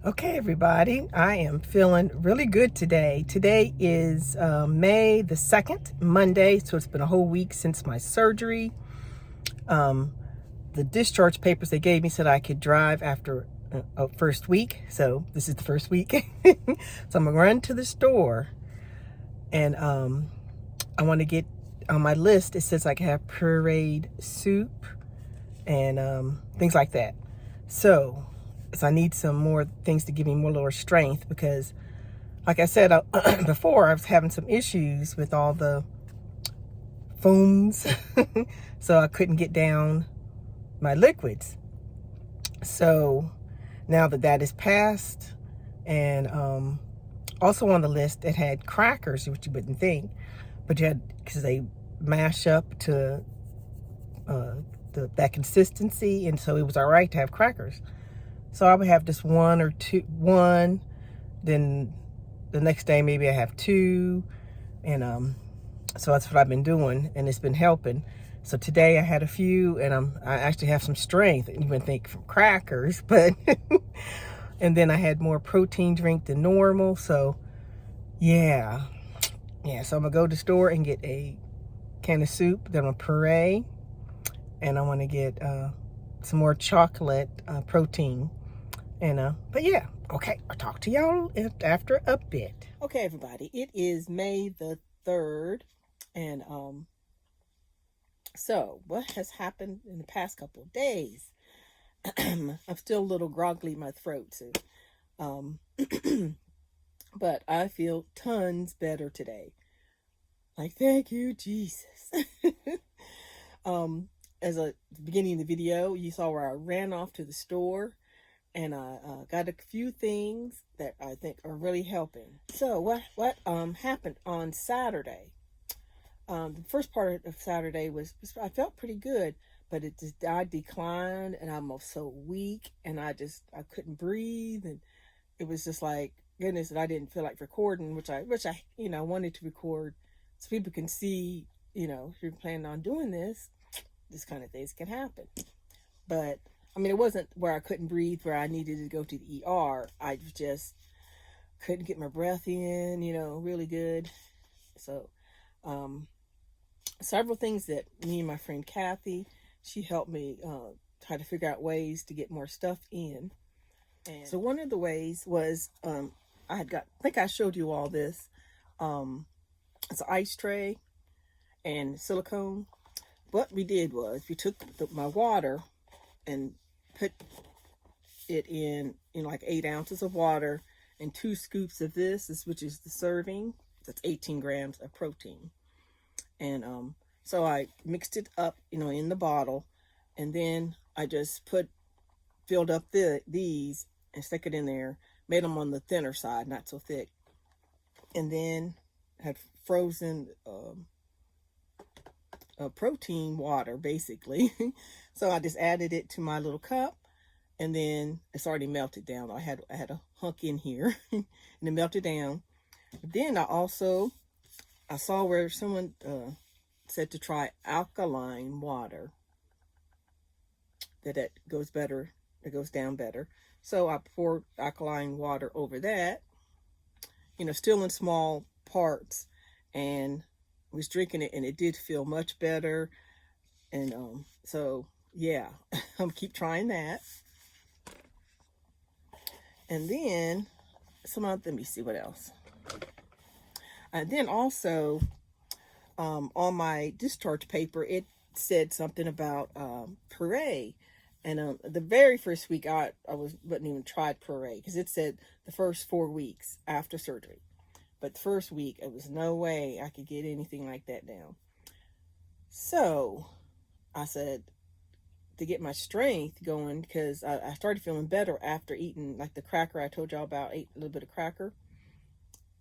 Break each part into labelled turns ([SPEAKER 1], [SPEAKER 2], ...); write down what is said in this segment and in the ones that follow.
[SPEAKER 1] Okay, everybody, I am feeling really good today. Today is May the 2nd, Monday, so it's been a whole week since my surgery. Um, the discharge papers they gave me said I could drive after first week, so this is the first week. So I'm going to run to the store, and I want to get on my list. It says I can have pureed soup and things like that. So I need some more things to give me more little strength because, like I said before, I was having some issues with all the foams, so I couldn't get down my liquids. So now that that is passed, and also on the list it had crackers, which you wouldn't think, but you had, because they mash up to that consistency, and so it was all right to have crackers. So I would have just one or two, then the next day maybe I have two, and so that's what I've been doing, and it's been helping. So today I had a few, and I actually have some strength. You wouldn't think from crackers, but and then I had more protein drink than normal. So yeah. So I'm gonna go to the store and get a can of soup, then a puree, and I want to get some more chocolate protein. And but yeah, okay, I'll talk to y'all after a bit. Okay, everybody, it is May the 3rd, and so what has happened in the past couple of days? I'm still a little groggly in my throat, so but I feel tons better today. Like, thank you, Jesus. As a beginning of the video, you saw where I ran off to the store, and I got a few things that I think are really helping. So what happened on Saturday? The first part of Saturday was I felt pretty good, but I declined, and I'm so weak, and I couldn't breathe, and it was just like, goodness, that I didn't feel like recording, which I wanted to record so people can see, if you're planning on doing this kind of things can happen. But I mean, it wasn't where I couldn't breathe, where I needed to go to the ER. I just couldn't get my breath in, really good. So, several things that me and my friend Kathy, she helped me try to figure out ways to get more stuff in. And so one of the ways was I think I showed you all this. It's an ice tray and silicone. What we did was we took my water and put it in like 8 ounces of water and 2 scoops of this, which is the serving. That's 18 grams of protein. And so I mixed it up, in the bottle, and then I just filled up these and stuck it in there, made them on the thinner side, not so thick, and then had frozen protein water, basically. So I just added it to my little cup, and then it's already melted down. I had a hunk in here, and it melted down. Then I saw where someone said to try alkaline water, that it goes better, it goes down better. So I poured alkaline water over that, still in small parts, and was drinking it, and it did feel much better. And so yeah, I'm keep trying that. And then let me see what else. And then also on my discharge paper, it said something about puree. And the very first week I wasn't even tried puree, because it said the first 4 weeks after surgery. But the first week, it was no way I could get anything like that down. So I said, to get my strength going, because I started feeling better after eating like the cracker I told y'all about. Ate a little bit of cracker,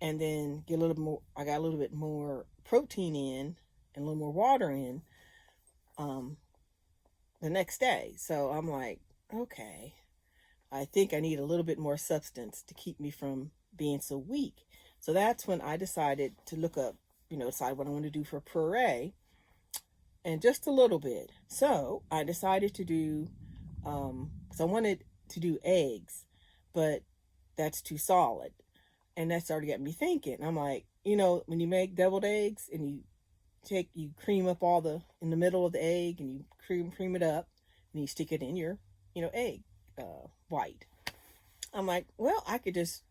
[SPEAKER 1] and then I got a little bit more protein in and a little more water in the next day. So I'm like, okay, I think I need a little bit more substance to keep me from being so weak. So that's when I decided to look up, decide what I want to do for puree, and just a little bit. So I decided to do, because I wanted to do eggs, but that's too solid. And that started getting me thinking. I'm like, you know, when you make deviled eggs and you cream up all in the middle of the egg, and you cream it up, and you stick it in your, egg white. I'm like, well, I could just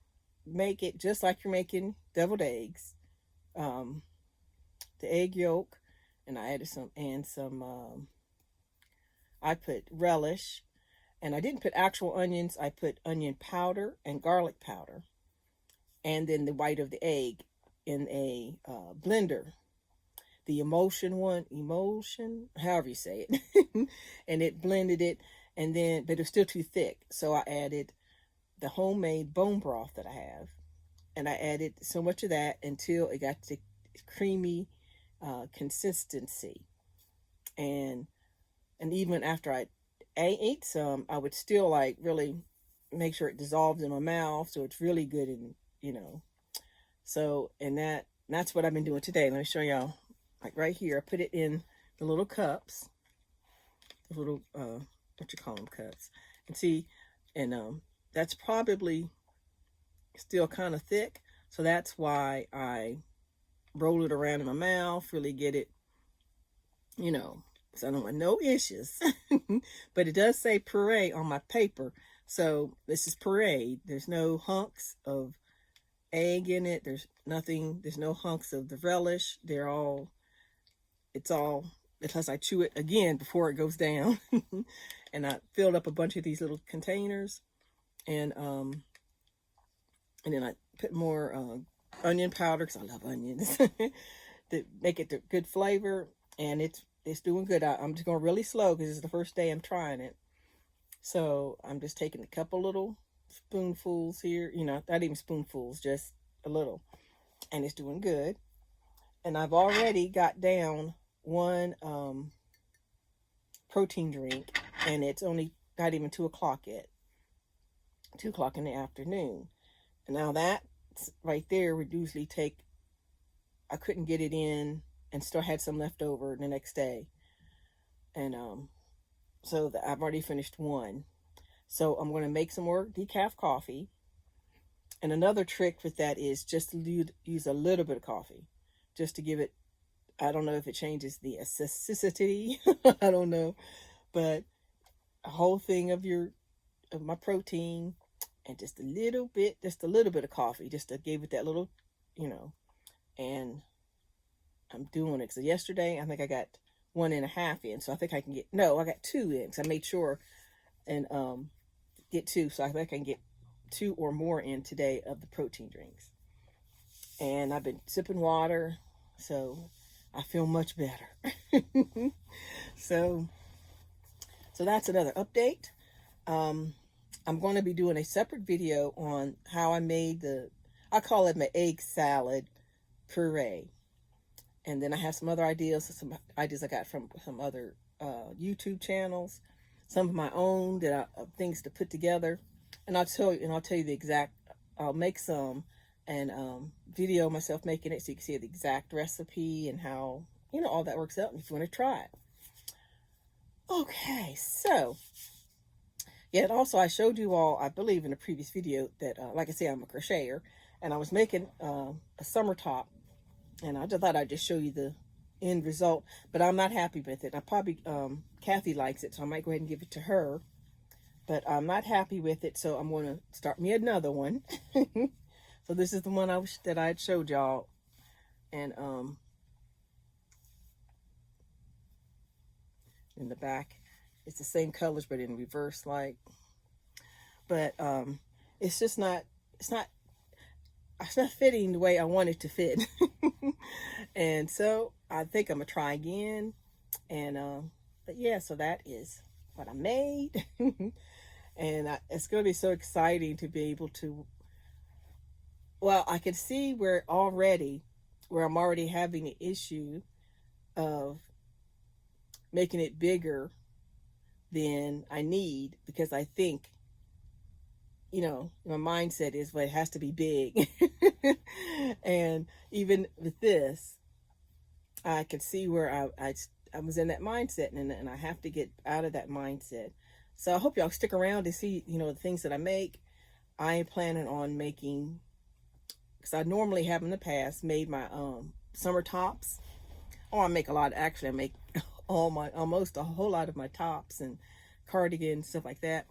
[SPEAKER 1] make it just like you're making deviled eggs. The egg yolk, and I added some I put relish, and I didn't put actual onions. I put onion powder and garlic powder, and then the white of the egg in a blender. The emulsion, however you say it, and it blended it, but it was still too thick. So I added the homemade bone broth that I have, and I added so much of that until it got to creamy consistency. And even after I ate some, I would still like really make sure it dissolves in my mouth, so it's really good. And so, and that's what I've been doing today. Let me show y'all. Like right here, I put it in the little cups, the little what you call them, cups, and see, and that's probably still kind of thick, so that's why I roll it around in my mouth, really get it, so I don't want no issues. But it does say puree on my paper, so this is puree. There's no hunks of egg in it. There's nothing. There's no hunks of the relish. It's all, unless I chew it again before it goes down. And I filled up a bunch of these little containers, and then I put more onion powder, because I love onions, to make it the good flavor. And it's doing good. I'm just going really slow because it's the first day I'm trying it. So I'm just taking a couple little spoonfuls here, not even spoonfuls, just a little. And it's doing good. And I've already got down one protein drink, and it's only not even 2 o'clock yet. 2 o'clock in the afternoon. And now that right there would usually I couldn't get it in, and still had some left over the next day. And so I've already finished one. So I'm going to make some more decaf coffee. And another trick with that is just to use a little bit of coffee, just to give it, I don't know if it changes the acidity, I don't know, but a whole thing of my protein, and just a little bit of coffee, just to give it that little, and I'm doing it. So yesterday, I think I got 1.5 in, so I think I can I got 2 in, because I made sure and get 2, so I think I can get 2 or more in today of the protein drinks. And I've been sipping water, so I feel much better. So that's another update. I'm going to be doing a separate video on how I made I call it my egg salad puree. And then I have some other ideas, some ideas I got from some other YouTube channels, some of my own things to put together. And I'll tell you the exact. I'll make some and video myself making it, so you can see the exact recipe and how all that works out. And if you want to try it, okay. So yeah, and also I showed you all, I believe in a previous video, that like I say, I'm a crocheter, and I was making a summer top, and I just thought I'd just show you the end result. But I'm not happy with it. I probably Kathy likes it, so I might go ahead and give it to her. But I'm not happy with it, so I'm going to start me another one. So this is the one that I had showed y'all, and in the back, it's the same colors but in reverse, like. But it's just not. It's not fitting the way I want it to fit. And so I think I'm gonna try again. And but yeah, so that is what I made. And it's going to be so exciting to be able to, well, I can see where I'm already having the issue of making it bigger than I need, because I think, my mindset is, well, it has to be big. And even with this, I could see where I was in that mindset, and I have to get out of that mindset. So I hope y'all stick around to see, the things that I make. I ain't planning on making, because I normally have in the past made my summer tops. Oh, I make a lot. Actually, I make almost a whole lot of my tops and cardigans, stuff like that.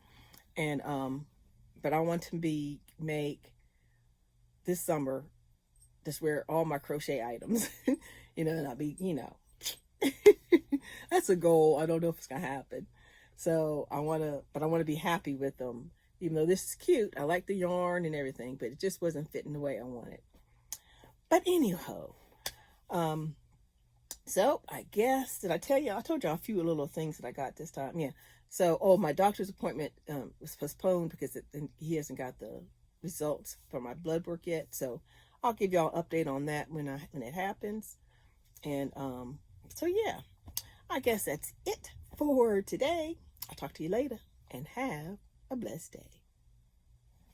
[SPEAKER 1] And but I want to make this summer just wear all my crochet items, and I'll be, that's a goal. I don't know if it's gonna happen. So I want to be happy with them. Even though this is cute, I like the yarn and everything, but it just wasn't fitting the way I wanted. But anyhow, so I guess, did I tell you? I told you a few little things that I got this time. Yeah. So, my doctor's appointment was postponed because he hasn't got the results for my blood work yet. So I'll give y'all an update on that when it happens. And so yeah, I guess that's it for today. I'll talk to you later and have a blessed day.